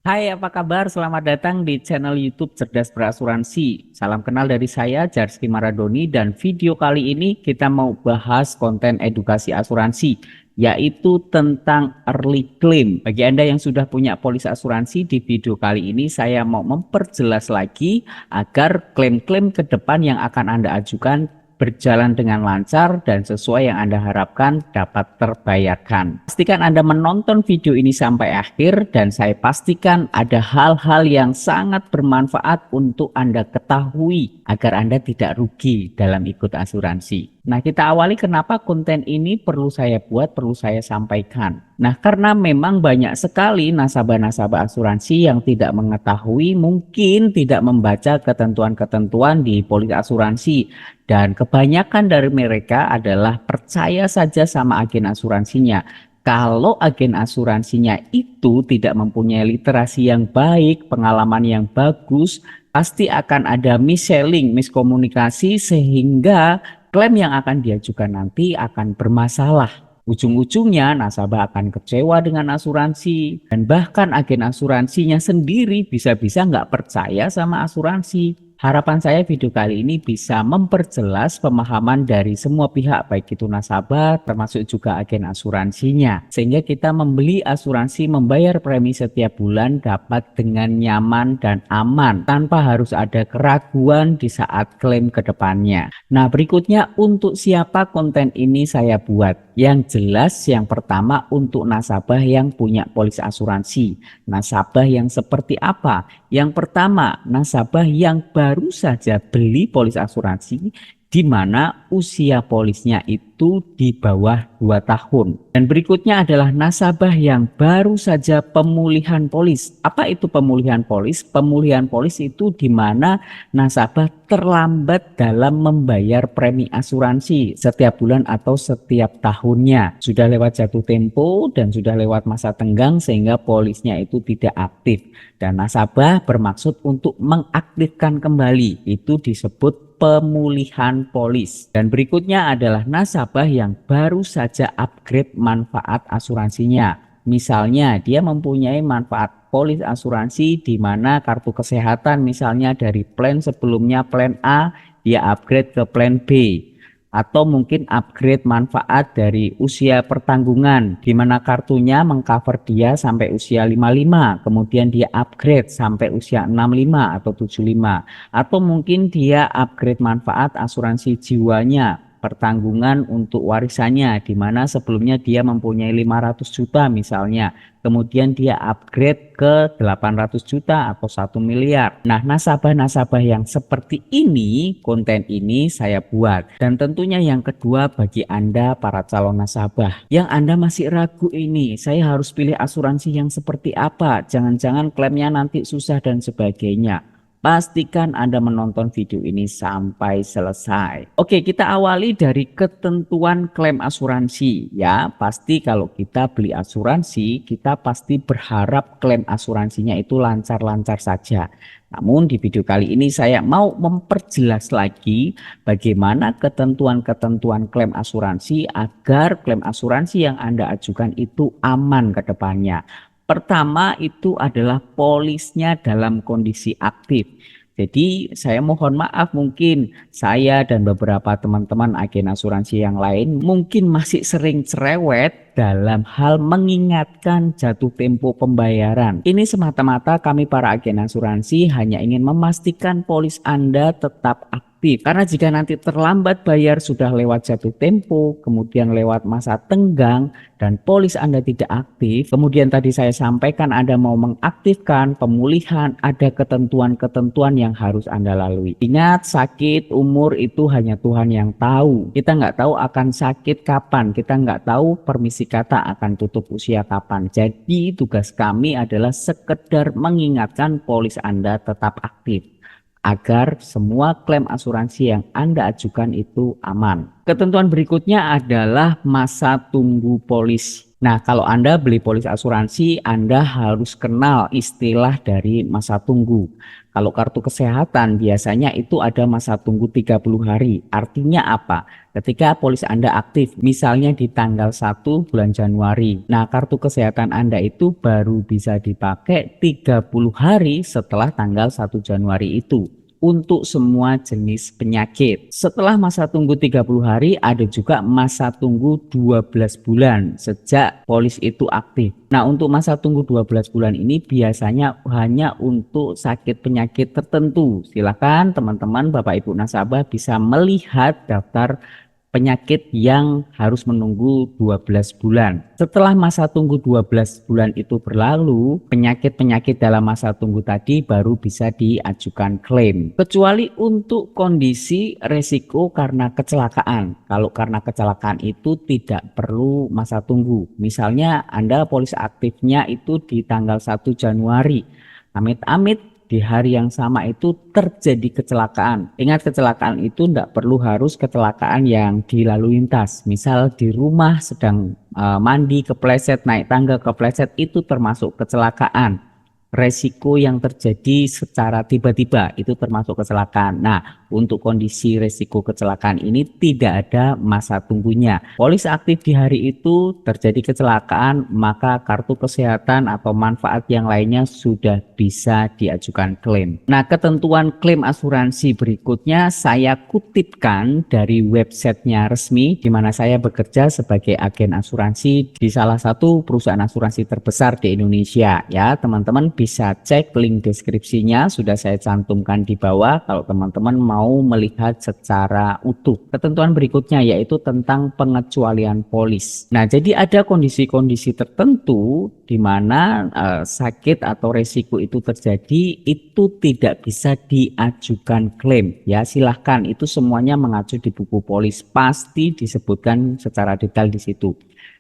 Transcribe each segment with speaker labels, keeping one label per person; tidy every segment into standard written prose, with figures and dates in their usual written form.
Speaker 1: Hai, apa kabar? Selamat datang di channel YouTube Cerdas Berasuransi. Salam kenal dari saya, Jarski Maradoni, dan video kali ini kita mau bahas konten edukasi asuransi, yaitu tentang early claim. Bagi Anda yang sudah punya polis asuransi, di video kali ini saya mau memperjelas lagi agar klaim-klaim ke depan yang akan Anda ajukan berjalan dengan lancar dan sesuai yang Anda harapkan dapat terbayarkan. Pastikan Anda menonton video ini sampai akhir dan saya pastikan ada hal-hal yang sangat bermanfaat untuk Anda ketahui agar Anda tidak rugi dalam ikut asuransi. Nah, kita awali kenapa konten ini perlu saya buat, perlu saya sampaikan. Nah, karena memang banyak sekali nasabah-nasabah asuransi yang tidak mengetahui, mungkin tidak membaca ketentuan-ketentuan di polis asuransi. Dan kebanyakan dari mereka adalah percaya saja sama agen asuransinya. Kalau agen asuransinya itu tidak mempunyai literasi yang baik, pengalaman yang bagus, pasti akan ada mis-selling, miskomunikasi sehingga klaim yang akan diajukan nanti akan bermasalah. Ujung-ujungnya nasabah akan kecewa dengan asuransi dan bahkan agen asuransinya sendiri bisa-bisa nggak percaya sama asuransi. Harapan saya video kali ini bisa memperjelas pemahaman dari semua pihak, baik itu nasabah termasuk juga agen asuransinya. Sehingga kita membeli asuransi, membayar premi setiap bulan dapat dengan nyaman dan aman tanpa harus ada keraguan di saat klaim ke depannya. Nah, berikutnya untuk siapa konten ini saya buat? Yang jelas yang pertama untuk nasabah yang punya polis asuransi. Nasabah yang seperti apa? Yang pertama, nasabah yang baru saja beli polis asuransi di mana usia polisnya itu di bawah 2 tahun. Dan berikutnya adalah nasabah yang baru saja pemulihan polis. Apa itu pemulihan polis? Pemulihan polis itu di mana nasabah terlambat dalam membayar premi asuransi setiap bulan atau setiap tahunnya. Sudah lewat jatuh tempo dan sudah lewat masa tenggang sehingga polisnya itu tidak aktif. Dan nasabah bermaksud untuk mengaktifkan kembali. Itu disebut pemulihan polis. Dan berikutnya adalah nasabah yang baru saja upgrade manfaat asuransinya. Misalnya dia mempunyai manfaat polis asuransi di mana kartu kesehatan misalnya dari plan sebelumnya plan A dia upgrade ke plan B. Atau mungkin upgrade manfaat dari usia pertanggungan di mana kartunya mengcover dia sampai usia 55, kemudian dia upgrade sampai usia 65 atau 75. Atau mungkin dia upgrade manfaat asuransi jiwanya, pertanggungan untuk warisannya di mana sebelumnya dia mempunyai 500 juta misalnya, kemudian dia upgrade ke 800 juta atau 1 miliar. Nah, nasabah-nasabah yang seperti ini, konten ini saya buat. Dan tentunya yang kedua bagi Anda para calon nasabah yang Anda masih ragu ini, saya harus pilih asuransi yang seperti apa? Jangan-jangan klaimnya nanti susah dan sebagainya. Pastikan Anda menonton video ini sampai selesai. Oke, kita awali dari ketentuan klaim asuransi ya. Pasti kalau kita beli asuransi, kita pasti berharap klaim asuransinya itu lancar-lancar saja. Namun di video kali ini saya mau memperjelas lagi bagaimana ketentuan-ketentuan klaim asuransi agar klaim asuransi yang Anda ajukan itu aman ke depannya. Pertama itu adalah polisnya dalam kondisi aktif. Jadi saya mohon maaf mungkin saya dan beberapa teman-teman agen asuransi yang lain mungkin masih sering cerewet dalam hal mengingatkan jatuh tempo pembayaran. Ini semata-mata kami para agen asuransi hanya ingin memastikan polis Anda tetap aktif. Karena jika nanti terlambat bayar sudah lewat jatuh tempo, kemudian lewat masa tenggang, dan polis Anda tidak aktif, kemudian tadi saya sampaikan Anda mau mengaktifkan pemulihan, ada ketentuan-ketentuan yang harus Anda lalui. Ingat, sakit umur itu hanya Tuhan yang tahu. Kita nggak tahu akan sakit kapan, kita nggak tahu permisi kata akan tutup usia kapan. Jadi tugas kami adalah sekedar mengingatkan polis Anda tetap aktif agar semua klaim asuransi yang Anda ajukan itu aman. Ketentuan berikutnya adalah masa tunggu polis. Nah, kalau Anda beli polis asuransi, Anda harus kenal istilah dari masa tunggu. Kalau kartu kesehatan biasanya itu ada masa tunggu 30 hari. Artinya apa? Ketika polis Anda aktif, misalnya di tanggal 1 bulan Januari. Nah, kartu kesehatan Anda itu baru bisa dipakai 30 hari setelah tanggal 1 Januari itu, untuk semua jenis penyakit. Setelah masa tunggu 30 hari, ada juga masa tunggu 12 bulan sejak polis itu aktif. Nah, untuk masa tunggu 12 bulan ini biasanya hanya untuk sakit penyakit tertentu. Silakan teman-teman Bapak Ibu nasabah bisa melihat daftar penyakit yang harus menunggu 12 bulan. Setelah masa tunggu 12 bulan itu berlalu, penyakit-penyakit dalam masa tunggu tadi baru bisa diajukan klaim. Kecuali untuk kondisi resiko karena kecelakaan. Kalau karena kecelakaan itu tidak perlu masa tunggu. Misalnya Anda polis aktifnya itu di tanggal 1 Januari. Amit-amit di hari yang sama itu terjadi kecelakaan. Ingat, kecelakaan itu tidak perlu harus kecelakaan yang di lalu lintas. Misal di rumah sedang mandi kepleset, naik tangga kepleset, itu termasuk kecelakaan. Resiko yang terjadi secara tiba-tiba itu termasuk kecelakaan. Nah, untuk kondisi resiko kecelakaan ini tidak ada masa tunggunya. Polis aktif di hari itu terjadi kecelakaan, maka kartu kesehatan atau manfaat yang lainnya sudah bisa diajukan klaim. Nah, ketentuan klaim asuransi berikutnya saya kutipkan dari websitenya resmi, di mana saya bekerja sebagai agen asuransi di salah satu perusahaan asuransi terbesar di Indonesia. Ya, teman-teman bisa cek link deskripsinya, sudah saya cantumkan di bawah kalau teman-teman mau melihat secara utuh. Ketentuan berikutnya yaitu tentang pengecualian polis. Nah, jadi ada kondisi-kondisi tertentu di mana sakit atau resiko itu terjadi, itu tidak bisa diajukan klaim. Ya, silahkan, itu semuanya mengacu di buku polis, pasti disebutkan secara detail di situ.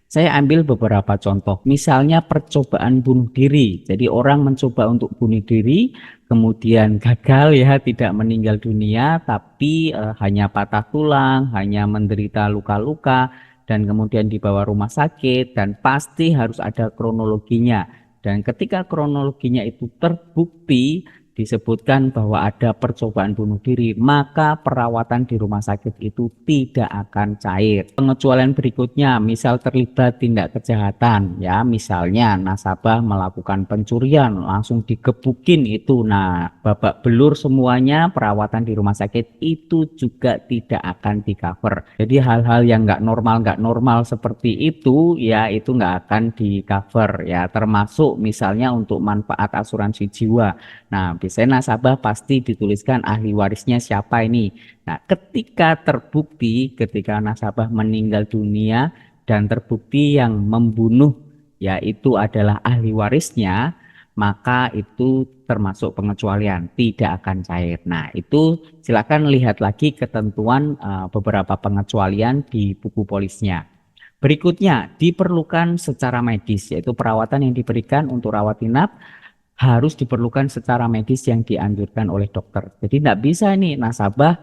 Speaker 1: Saya ambil beberapa contoh, misalnya percobaan bunuh diri. Jadi orang mencoba untuk bunuh diri, kemudian gagal, ya, tidak meninggal dunia, tapi hanya patah tulang, hanya menderita luka-luka, dan kemudian dibawa rumah sakit, dan pasti harus ada kronologinya. Dan ketika kronologinya itu terbukti, disebutkan bahwa ada percobaan bunuh diri, maka perawatan di rumah sakit itu tidak akan cair. Pengecualian berikutnya, misal terlibat tindak kejahatan, ya, misalnya nasabah melakukan pencurian, langsung digebukin itu, nah, babak belur semuanya, perawatan di rumah sakit itu juga tidak akan di cover. Jadi hal-hal yang nggak normal seperti itu, ya, itu nggak akan di cover, ya, termasuk misalnya untuk manfaat asuransi jiwa. Nah, biasanya nasabah pasti dituliskan ahli warisnya siapa ini. Nah, ketika terbukti, ketika nasabah meninggal dunia dan terbukti yang membunuh yaitu adalah ahli warisnya, maka itu termasuk pengecualian, tidak akan cair. Nah, itu silakan lihat lagi ketentuan beberapa pengecualian di buku polisnya. Berikutnya, diperlukan secara medis, yaitu perawatan yang diberikan untuk rawat inap harus diperlukan secara medis yang dianjurkan oleh dokter. Jadi tidak bisa nih nasabah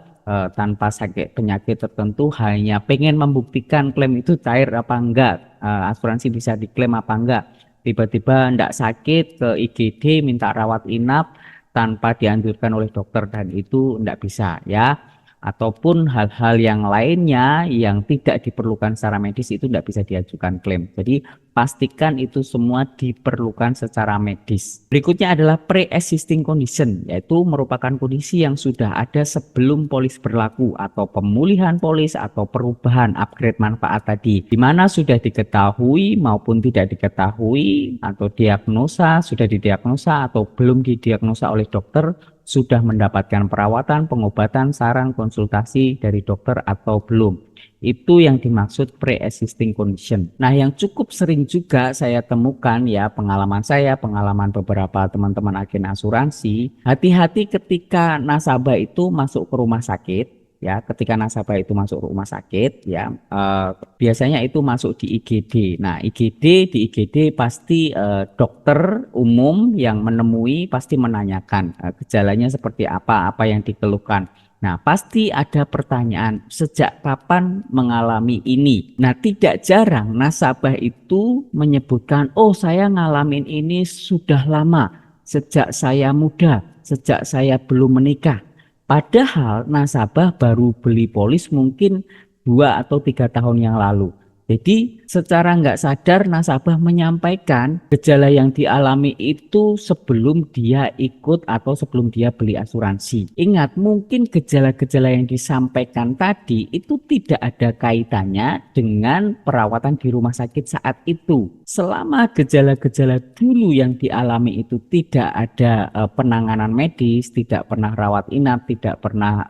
Speaker 1: tanpa sakit penyakit tertentu hanya pengen membuktikan klaim itu cair apa enggak, asuransi bisa diklaim apa enggak. Tiba-tiba tidak sakit ke IGD minta rawat inap tanpa dianjurkan oleh dokter, dan itu tidak bisa, ya. Ataupun hal-hal yang lainnya yang tidak diperlukan secara medis itu tidak bisa diajukan klaim. Jadi pastikan itu semua diperlukan secara medis. Berikutnya adalah pre-existing condition, yaitu merupakan kondisi yang sudah ada sebelum polis berlaku, atau pemulihan polis atau perubahan upgrade manfaat tadi, di mana sudah diketahui maupun tidak diketahui, atau diagnosa, sudah didiagnosa atau belum didiagnosa oleh dokter, sudah mendapatkan perawatan, pengobatan, saran, konsultasi dari dokter atau belum. Itu yang dimaksud pre-existing condition. Nah, yang cukup sering juga saya temukan, ya, pengalaman saya, pengalaman beberapa teman-teman agen asuransi, hati-hati ketika nasabah itu masuk ke rumah sakit. Ya, ketika nasabah itu masuk rumah sakit, ya, biasanya itu masuk di IGD. Nah, di IGD pasti dokter umum yang menemui pasti menanyakan gejalanya seperti apa yang dikeluhkan. Nah, pasti ada pertanyaan, sejak kapan mengalami ini? Nah, tidak jarang nasabah itu menyebutkan, oh saya ngalamin ini sudah lama, sejak saya muda, sejak saya belum menikah. Padahal nasabah baru beli polis mungkin 2 atau 3 tahun yang lalu. Jadi secara nggak sadar nasabah menyampaikan gejala yang dialami itu sebelum dia ikut atau sebelum dia beli asuransi. Ingat, mungkin gejala-gejala yang disampaikan tadi itu tidak ada kaitannya dengan perawatan di rumah sakit saat itu. Selama gejala-gejala dulu yang dialami itu tidak ada penanganan medis, tidak pernah rawat inap, tidak pernah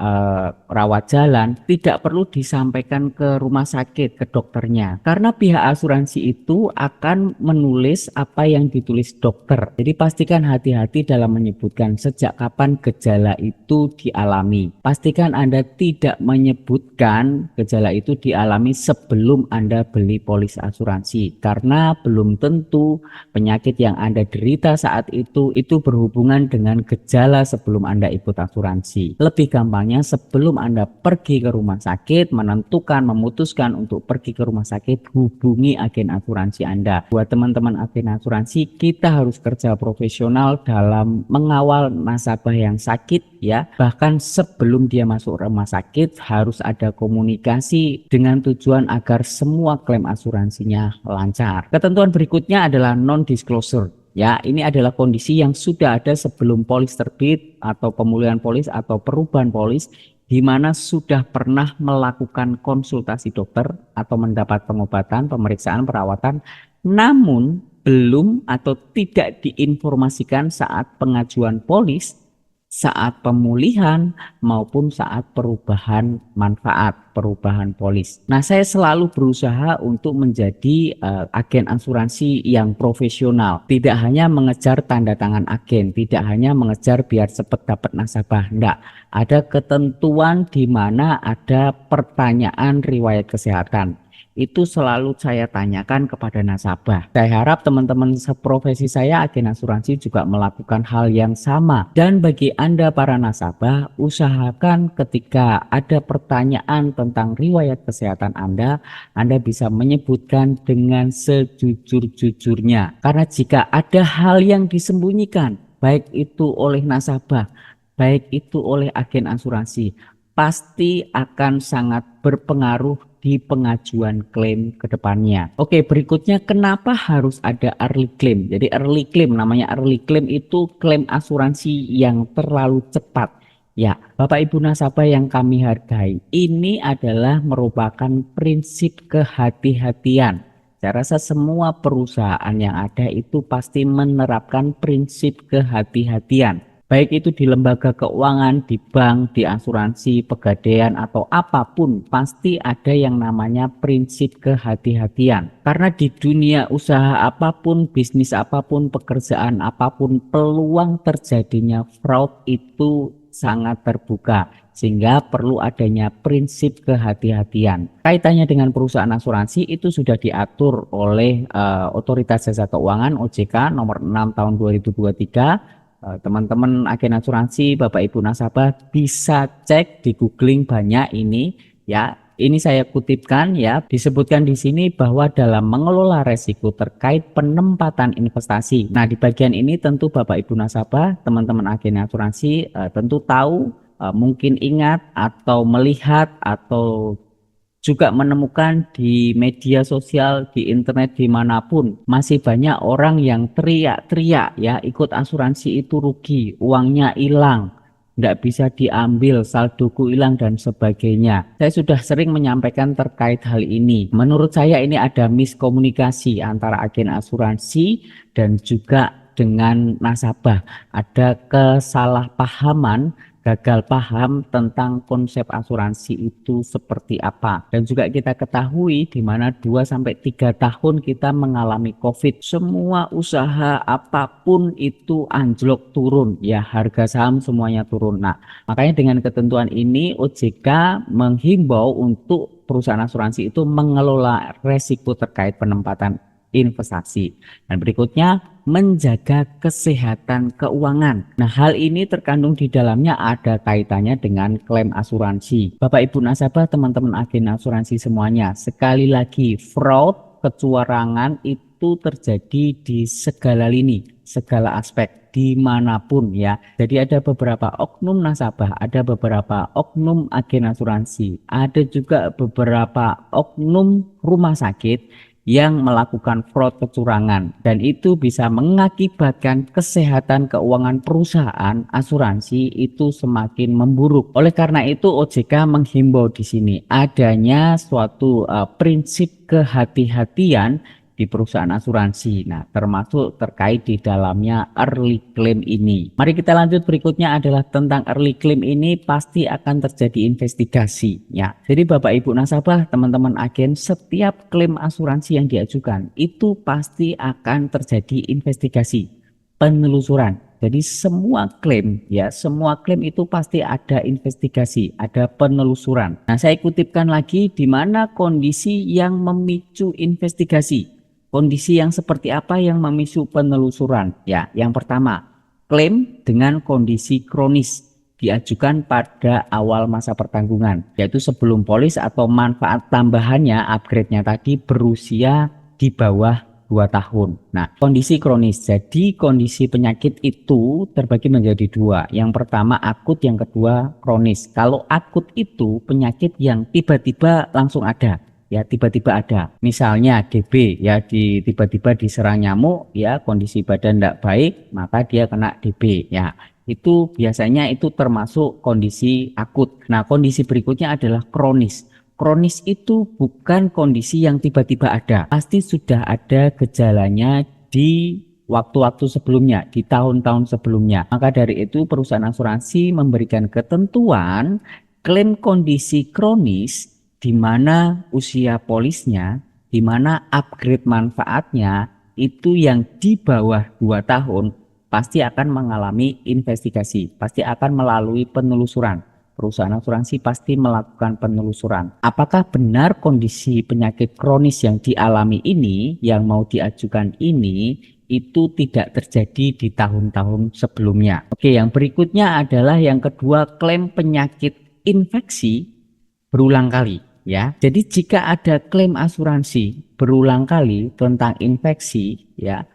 Speaker 1: rawat jalan, tidak perlu disampaikan ke rumah sakit, ke dokternya. Karena pihak asuransi itu akan menulis apa yang ditulis dokter. Jadi pastikan hati-hati dalam menyebutkan sejak kapan gejala itu dialami. Pastikan Anda tidak menyebutkan gejala itu dialami sebelum Anda beli polis asuransi. Karena belum tentu penyakit yang Anda derita saat itu berhubungan dengan gejala sebelum Anda ikut asuransi. Lebih gampangnya sebelum Anda pergi ke rumah sakit, memutuskan untuk pergi ke rumah sakit, hubungi agen asuransi Anda. Buat teman-teman agen asuransi, kita harus kerja profesional dalam mengawal nasabah yang sakit ya. Bahkan sebelum dia masuk rumah sakit harus ada komunikasi dengan tujuan agar semua klaim asuransinya lancar. Ketentuan berikutnya adalah non-disclosure. Ya, ini adalah kondisi yang sudah ada sebelum polis terbit atau pemulihan polis atau perubahan polis, di mana sudah pernah melakukan konsultasi dokter atau mendapat pengobatan, pemeriksaan, perawatan, namun belum atau tidak diinformasikan saat pengajuan polis, saat pemulihan, maupun saat perubahan manfaat, perubahan polis. Nah, saya selalu berusaha untuk menjadi agen asuransi yang profesional. Tidak hanya mengejar tanda tangan agen, tidak hanya mengejar biar cepat dapat nasabah. Enggak, ada ketentuan di mana ada pertanyaan riwayat kesehatan. Itu selalu saya tanyakan kepada nasabah. Saya harap teman-teman seprofesi saya agen asuransi juga melakukan hal yang sama. Dan bagi Anda para nasabah, usahakan ketika ada pertanyaan tentang riwayat kesehatan Anda bisa menyebutkan dengan sejujur-jujurnya. Karena jika ada hal yang disembunyikan, baik itu oleh nasabah, baik itu oleh agen asuransi, pasti akan sangat berpengaruh di pengajuan klaim ke depannya. Oke, berikutnya kenapa harus ada early claim? Jadi early claim, namanya early claim itu klaim asuransi yang terlalu cepat. Ya, Bapak Ibu nasabah yang kami hargai, ini adalah merupakan prinsip kehati-hatian. Saya rasa semua perusahaan yang ada itu pasti menerapkan prinsip kehati-hatian. Baik itu di lembaga keuangan, di bank, di asuransi, pegadaian, atau apapun, pasti ada yang namanya prinsip kehati-hatian. Karena di dunia usaha apapun, bisnis apapun, pekerjaan apapun, peluang terjadinya fraud itu sangat terbuka. Sehingga perlu adanya prinsip kehati-hatian. Kaitannya dengan perusahaan asuransi itu sudah diatur oleh Otoritas Jasa Keuangan OJK nomor 6 tahun 2023. Teman-teman agen asuransi, Bapak Ibu nasabah bisa cek di googling banyak ini ya. Ini saya kutipkan ya, disebutkan di sini bahwa dalam mengelola resiko terkait penempatan investasi. Nah, di bagian ini tentu Bapak Ibu nasabah, teman-teman agen asuransi tentu tahu, mungkin ingat atau melihat atau juga menemukan di media sosial, di internet, dimanapun masih banyak orang yang teriak-teriak ya, ikut asuransi itu rugi, uangnya hilang, nggak bisa diambil, saldoku hilang dan sebagainya. Saya sudah sering menyampaikan terkait hal ini. Menurut saya ini ada miskomunikasi antara agen asuransi dan juga dengan nasabah. Ada kesalahpahaman, gagal paham tentang konsep asuransi itu seperti apa. Dan juga kita ketahui di mana 2-3 tahun kita mengalami COVID. Semua usaha apapun itu anjlok turun. Ya, harga saham semuanya turun. Nah, makanya dengan ketentuan ini OJK menghimbau untuk perusahaan asuransi itu mengelola resiko terkait penempatan investasi. Dan berikutnya, menjaga kesehatan keuangan. Nah, hal ini terkandung di dalamnya ada kaitannya dengan klaim asuransi. Bapak Ibu nasabah, teman-teman agen asuransi semuanya, sekali lagi fraud, kecurangan itu terjadi di segala lini, segala aspek, dimanapun ya. Jadi ada beberapa oknum nasabah, ada beberapa oknum agen asuransi, ada juga beberapa oknum rumah sakit yang melakukan fraud kecurangan, dan itu bisa mengakibatkan kesehatan keuangan perusahaan asuransi itu semakin memburuk. Oleh karena itu OJK menghimbau di sini adanya suatu prinsip kehati-hatian di perusahaan asuransi. Nah, termasuk terkait di dalamnya early claim ini. Mari kita lanjut, berikutnya adalah tentang early claim ini pasti akan terjadi investigasi ya. Jadi Bapak Ibu nasabah, teman-teman agen, setiap klaim asuransi yang diajukan itu pasti akan terjadi investigasi, penelusuran. Jadi semua klaim ya, semua klaim itu pasti ada investigasi, ada penelusuran. Nah, saya kutipkan lagi di mana kondisi yang memicu investigasi. Kondisi yang seperti apa yang memicu penelusuran? Ya, yang pertama, klaim dengan kondisi kronis diajukan pada awal masa pertanggungan, yaitu sebelum polis atau manfaat tambahannya, upgrade-nya tadi berusia di bawah 2 tahun. Nah, kondisi kronis. Jadi kondisi penyakit itu terbagi menjadi dua. Yang pertama akut, yang kedua kronis. Kalau akut itu penyakit yang tiba-tiba langsung ada. Ya, tiba-tiba ada. Misalnya DB ya, tiba-tiba diserang nyamuk ya, kondisi badan tidak baik, maka dia kena DB ya. Itu biasanya itu termasuk kondisi akut. Nah, kondisi berikutnya adalah kronis. Kronis itu bukan kondisi yang tiba-tiba ada. Pasti sudah ada gejalanya di waktu-waktu sebelumnya, di tahun-tahun sebelumnya. Maka dari itu perusahaan asuransi memberikan ketentuan klaim kondisi kronis di mana usia polisnya, di mana upgrade manfaatnya itu yang di bawah 2 tahun pasti akan mengalami investigasi, pasti akan melalui penelusuran. Perusahaan asuransi pasti melakukan penelusuran. Apakah benar kondisi penyakit kronis yang dialami ini, yang mau diajukan ini, itu tidak terjadi di tahun-tahun sebelumnya. Oke, yang berikutnya adalah yang kedua, klaim penyakit infeksi berulang kali ya. Jadi jika ada klaim asuransi berulang kali tentang infeksi ya,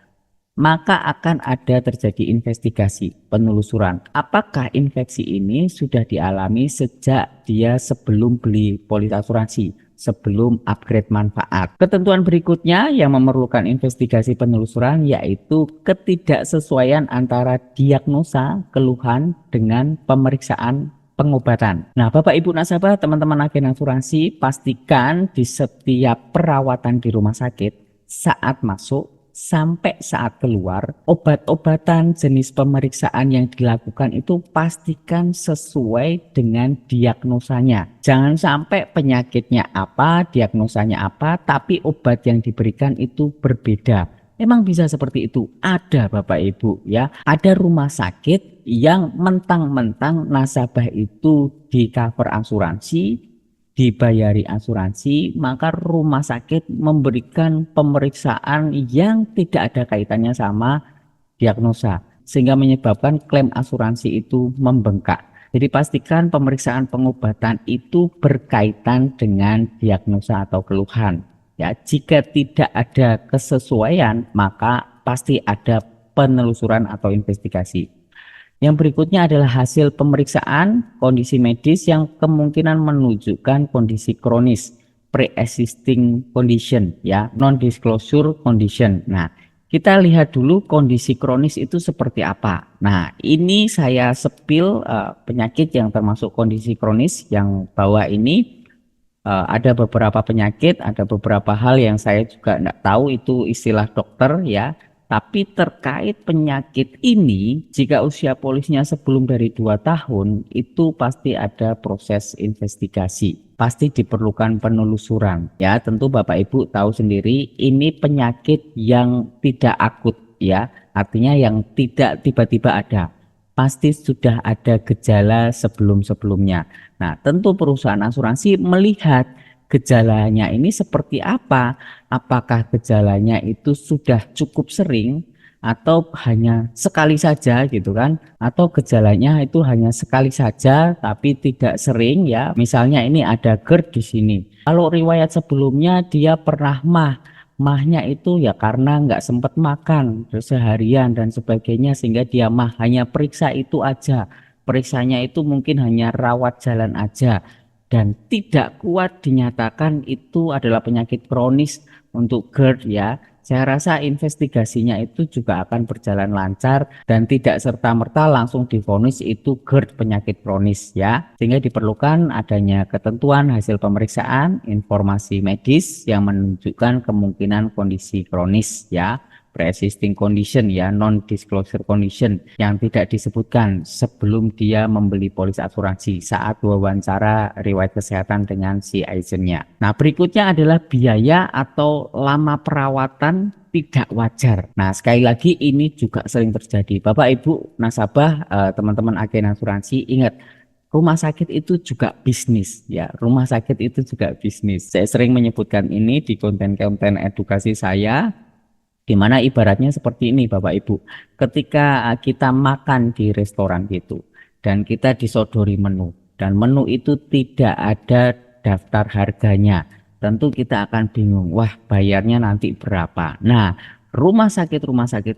Speaker 1: maka akan ada terjadi investigasi, penelusuran. Apakah infeksi ini sudah dialami sejak dia sebelum beli polis asuransi, sebelum upgrade manfaat. Ketentuan berikutnya yang memerlukan investigasi penelusuran yaitu ketidaksesuaian antara diagnosa keluhan dengan pemeriksaan pengobatan. Nah, Bapak Ibu nasabah, teman-teman agen asuransi, pastikan di setiap perawatan di rumah sakit saat masuk sampai saat keluar, obat-obatan jenis pemeriksaan yang dilakukan itu pastikan sesuai dengan diagnosanya. Jangan sampai penyakitnya apa, diagnosanya apa, tapi obat yang diberikan itu berbeda. Memang bisa seperti itu, ada Bapak Ibu ya. Ada rumah sakit yang mentang-mentang nasabah itu di cover asuransi, dibayari asuransi, maka rumah sakit memberikan pemeriksaan yang tidak ada kaitannya sama diagnosa, sehingga menyebabkan klaim asuransi itu membengkak. Jadi pastikan pemeriksaan pengobatan itu berkaitan dengan diagnosa atau keluhan. Ya, jika tidak ada kesesuaian, maka pasti ada penelusuran atau investigasi. Yang berikutnya adalah hasil pemeriksaan kondisi medis yang kemungkinan menunjukkan kondisi kronis, pre-existing condition ya, non-disclosure condition. Nah, kita lihat dulu kondisi kronis itu seperti apa. Nah, ini saya sepil penyakit yang termasuk kondisi kronis yang bawah ini. Ada beberapa penyakit, ada beberapa hal yang saya juga tidak tahu itu istilah dokter ya. Tapi terkait penyakit ini, jika usia polisnya sebelum dari 2 tahun, itu pasti ada proses investigasi. Pasti diperlukan penelusuran. Ya, tentu Bapak Ibu tahu sendiri, ini penyakit yang tidak akut ya. Artinya yang tidak tiba-tiba ada. Pasti sudah ada gejala sebelum-sebelumnya. Nah, tentu perusahaan asuransi melihat gejalanya ini seperti apa? Apakah gejalanya itu sudah cukup sering atau hanya sekali saja gitu kan? Atau gejalanya itu hanya sekali saja tapi tidak sering ya. Misalnya ini ada GERD di sini. Kalau riwayat sebelumnya dia pernah mahnya itu ya karena nggak sempat makan terus seharian dan sebagainya sehingga dia hanya periksa itu aja. Periksanya itu mungkin hanya rawat jalan aja dan tidak kuat dinyatakan itu adalah penyakit kronis untuk GERD ya. Saya rasa investigasinya itu juga akan berjalan lancar dan tidak serta-merta langsung divonis itu GERD penyakit kronis ya. Sehingga diperlukan adanya ketentuan hasil pemeriksaan, informasi medis yang menunjukkan kemungkinan kondisi kronis ya. Pre-existing condition ya, non disclosure condition yang tidak disebutkan sebelum dia membeli polis asuransi saat wawancara riwayat kesehatan dengan si agentnya. Nah, berikutnya adalah biaya atau lama perawatan tidak wajar. Nah, sekali lagi ini juga sering terjadi. Bapak Ibu nasabah, teman-teman agen asuransi, ingat rumah sakit itu juga bisnis ya. Rumah sakit itu juga bisnis. Saya sering menyebutkan ini di konten-konten edukasi saya. Dimana ibaratnya seperti ini Bapak Ibu, ketika kita makan di restoran gitu dan kita disodori menu dan menu itu tidak ada daftar harganya, tentu kita akan bingung, wah bayarnya nanti berapa. Nah, rumah sakit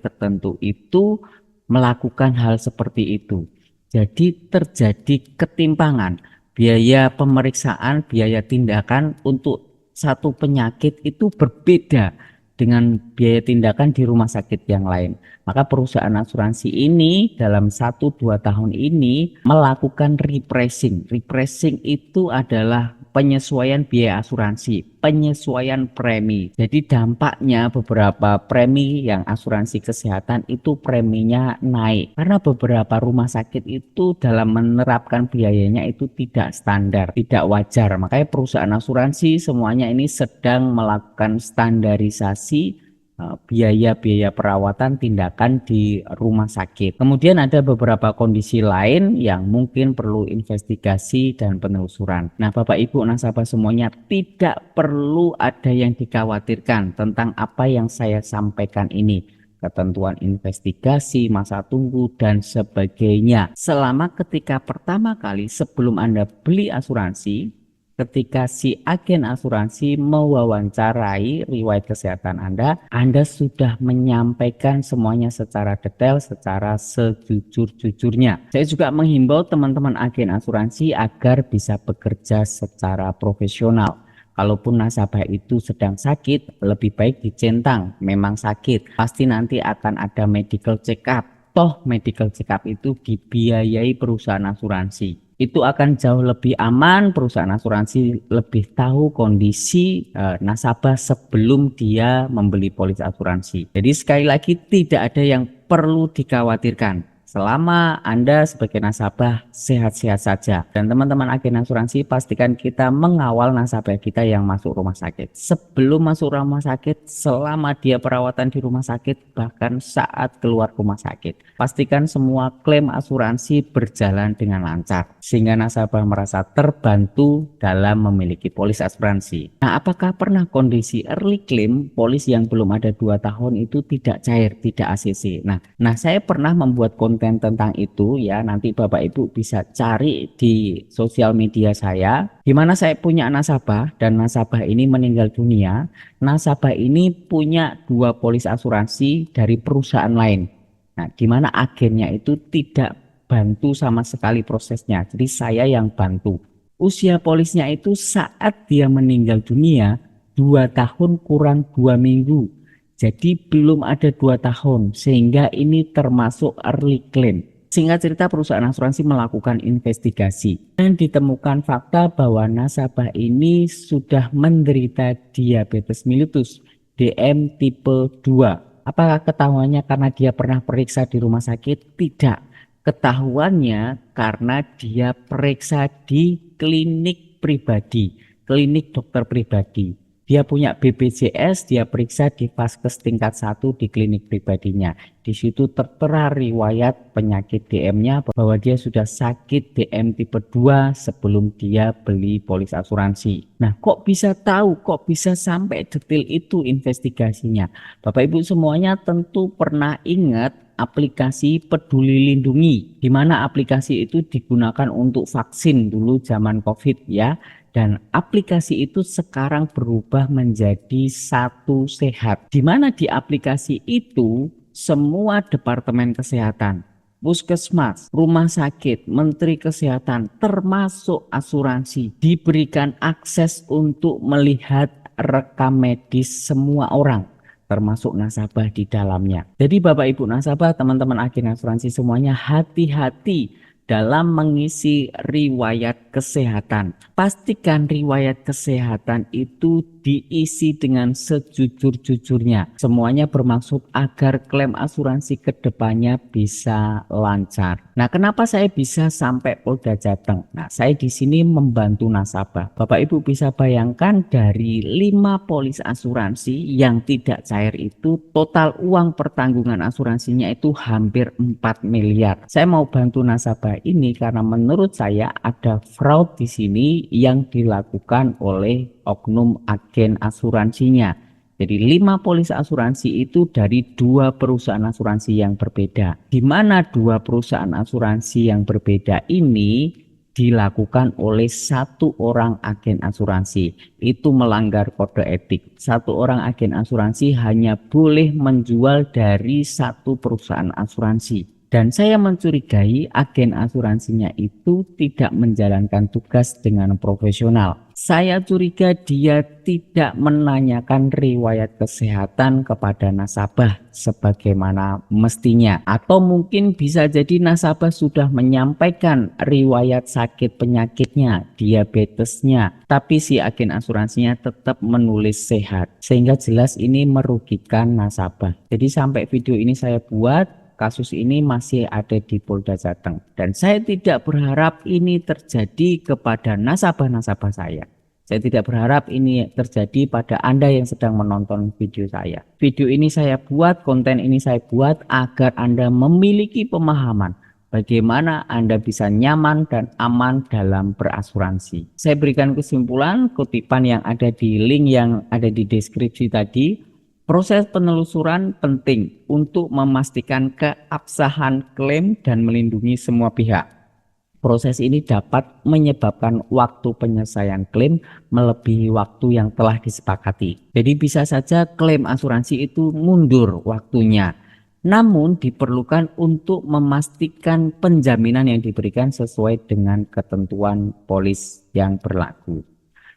Speaker 1: tertentu itu melakukan hal seperti itu. Jadi terjadi ketimpangan biaya pemeriksaan, biaya tindakan untuk satu penyakit itu berbeda dengan biaya tindakan di rumah sakit yang lain. Maka perusahaan asuransi ini dalam 1-2 tahun ini melakukan repricing. Repricing itu adalah penyesuaian biaya asuransi, penyesuaian premi. Jadi dampaknya beberapa premi yang asuransi kesehatan itu preminya naik. Karena beberapa rumah sakit itu dalam menerapkan biayanya itu tidak standar, tidak wajar. Makanya perusahaan asuransi semuanya ini sedang melakukan standarisasi biaya-biaya perawatan tindakan di rumah sakit. Kemudian ada beberapa kondisi lain yang mungkin perlu investigasi dan penelusuran. Nah, Bapak Ibu nasabah semuanya, tidak perlu ada yang dikhawatirkan tentang apa yang saya sampaikan ini. Ketentuan investigasi, masa tunggu, dan sebagainya. Selama ketika pertama kali sebelum Anda beli asuransi, ketika si agen asuransi mewawancarai riwayat kesehatan Anda sudah menyampaikan semuanya secara detail, secara sejujur-jujurnya. Saya juga menghimbau teman-teman agen asuransi agar bisa bekerja secara profesional. Kalaupun nasabah itu sedang sakit, lebih baik dicentang. Memang sakit, pasti nanti akan ada medical check up. Toh medical check up itu dibiayai perusahaan asuransi. Itu akan jauh lebih aman, perusahaan asuransi lebih tahu kondisi nasabah sebelum dia membeli polis asuransi. Jadi sekali lagi tidak ada yang perlu dikhawatirkan. Selama Anda sebagai nasabah sehat-sehat saja. Dan teman-teman agen asuransi pastikan kita mengawal nasabah kita yang masuk rumah sakit. Sebelum masuk rumah sakit, selama dia perawatan di rumah sakit, bahkan saat keluar rumah sakit. Pastikan semua klaim asuransi berjalan dengan lancar. Sehingga nasabah merasa terbantu dalam memiliki polis asuransi. Nah, apakah pernah kondisi early claim polis yang belum ada 2 tahun itu tidak cair, tidak ACC? Nah, saya pernah membuat konten tentang itu ya, nanti Bapak Ibu bisa cari di sosial media saya, di mana saya punya nasabah dan nasabah ini meninggal dunia. Nasabah ini punya 2 polis asuransi dari perusahaan lain. Nah, di mana agennya itu tidak bantu sama sekali prosesnya, jadi saya yang bantu. Usia polisnya itu saat dia meninggal dunia 2 tahun kurang 2 minggu. Jadi belum ada 2 tahun, sehingga ini termasuk early claim. Singkat cerita, perusahaan asuransi melakukan investigasi dan ditemukan fakta bahwa nasabah ini sudah menderita diabetes mellitus DM tipe 2. Apakah ketahuannya karena dia pernah periksa di rumah sakit? Tidak. Ketahuannya karena dia periksa di klinik pribadi, klinik dokter pribadi. Dia punya BPJS, dia periksa di Vaskes tingkat 1 di klinik pribadinya. Di situ tertera riwayat penyakit DM-nya bahwa dia sudah sakit DM tipe 2 sebelum dia beli polis asuransi. Nah, kok bisa tahu, kok bisa sampai detail itu investigasinya? Bapak Ibu semuanya tentu pernah ingat aplikasi Peduli Lindungi, di mana aplikasi itu digunakan untuk vaksin dulu zaman COVID ya. Dan aplikasi itu sekarang berubah menjadi Satu Sehat, di mana di aplikasi itu semua departemen kesehatan, puskesmas, rumah sakit, menteri kesehatan, termasuk asuransi, diberikan akses untuk melihat rekam medis semua orang, termasuk nasabah di dalamnya. Jadi Bapak Ibu nasabah, teman-teman agen asuransi semuanya, hati-hati dalam mengisi riwayat kesehatan. Pastikan riwayat kesehatan itu diisi dengan sejujur-jujurnya. Semuanya bermaksud agar klaim asuransi ke depannya bisa lancar. Nah, kenapa saya bisa sampai Polda Jateng? Nah, saya di sini membantu nasabah. Bapak Ibu bisa bayangkan dari 5 polis asuransi yang tidak cair itu, total uang pertanggungan asuransinya itu hampir 4 miliar. Saya mau bantu nasabah ini karena menurut saya ada fraud di sini yang dilakukan oleh oknum agen asuransinya. Jadi 5 polis asuransi itu dari 2 perusahaan asuransi yang berbeda. Di mana 2 perusahaan asuransi yang berbeda ini dilakukan oleh 1 orang agen asuransi. Itu melanggar kode etik. 1 orang agen asuransi hanya boleh menjual dari 1 perusahaan asuransi. Dan saya mencurigai agen asuransinya itu tidak menjalankan tugas dengan profesional. Saya curiga dia tidak menanyakan riwayat kesehatan kepada nasabah sebagaimana mestinya. Atau mungkin bisa jadi nasabah sudah menyampaikan riwayat sakit penyakitnya, diabetesnya, tapi si agen asuransinya tetap menulis sehat. Sehingga jelas ini merugikan nasabah. Jadi sampai video ini saya buat, kasus ini masih ada di Polda Jateng, dan saya tidak berharap ini terjadi kepada nasabah-nasabah saya. Saya tidak berharap ini terjadi pada Anda yang sedang menonton video saya. Video ini saya buat, konten ini saya buat agar Anda memiliki pemahaman bagaimana Anda bisa nyaman dan aman dalam berasuransi. Saya berikan kesimpulan kutipan yang ada di link yang ada di deskripsi tadi. Proses penelusuran penting untuk memastikan keabsahan klaim dan melindungi semua pihak. Proses ini dapat menyebabkan waktu penyelesaian klaim melebihi waktu yang telah disepakati. Jadi bisa saja klaim asuransi itu mundur waktunya. Namun diperlukan untuk memastikan penjaminan yang diberikan sesuai dengan ketentuan polis yang berlaku.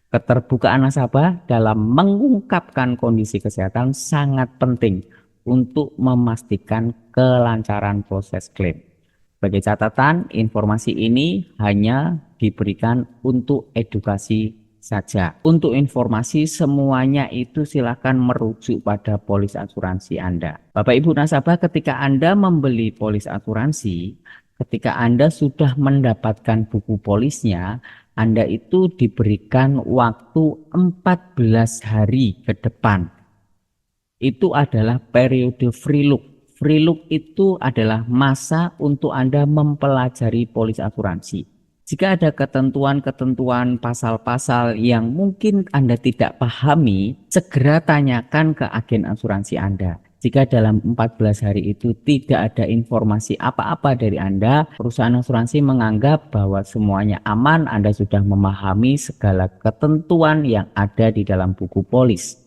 Speaker 1: Keterbukaan nasabah dalam mengungkapkan kondisi kesehatan sangat penting untuk memastikan kelancaran proses klaim. Sebagai catatan, informasi ini hanya diberikan untuk edukasi saja. Untuk informasi semuanya itu silakan merujuk pada polis asuransi Anda. Bapak Ibu nasabah, ketika Anda membeli polis asuransi, ketika Anda sudah mendapatkan buku polisnya, Anda itu diberikan waktu 14 hari ke depan. Itu adalah periode free look. Free look itu adalah masa untuk Anda mempelajari polis asuransi. Jika ada ketentuan-ketentuan pasal-pasal yang mungkin Anda tidak pahami, segera tanyakan ke agen asuransi Anda. Jika dalam 14 hari itu tidak ada informasi apa-apa dari Anda, perusahaan asuransi menganggap bahwa semuanya aman, Anda sudah memahami segala ketentuan yang ada di dalam buku polis.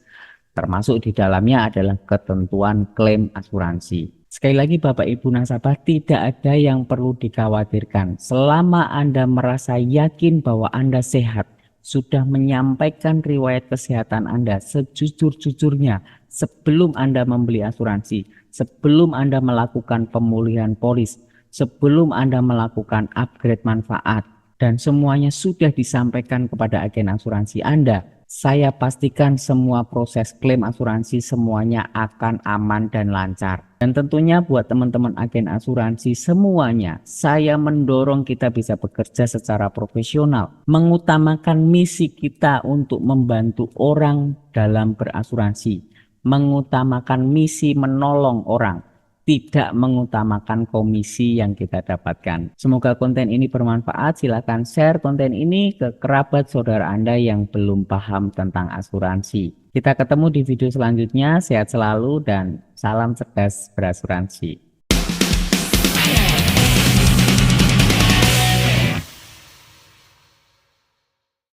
Speaker 1: Termasuk di dalamnya adalah ketentuan klaim asuransi. Sekali lagi Bapak Ibu nasabah, tidak ada yang perlu dikhawatirkan. Selama Anda merasa yakin bahwa Anda sehat, sudah menyampaikan riwayat kesehatan Anda sejujur-jujurnya sebelum Anda membeli asuransi, sebelum Anda melakukan pemulihan polis, sebelum Anda melakukan upgrade manfaat, dan semuanya sudah disampaikan kepada agen asuransi Anda, saya pastikan semua proses klaim asuransi semuanya akan aman dan lancar. Dan tentunya buat teman-teman agen asuransi semuanya, saya mendorong kita bisa bekerja secara profesional, mengutamakan misi kita untuk membantu orang dalam berasuransi, mengutamakan misi menolong orang, tidak mengutamakan komisi yang kita dapatkan. Semoga konten ini bermanfaat. Silakan share konten ini ke kerabat saudara Anda yang belum paham tentang asuransi. Kita ketemu di video selanjutnya. Sehat selalu dan salam cerdas berasuransi.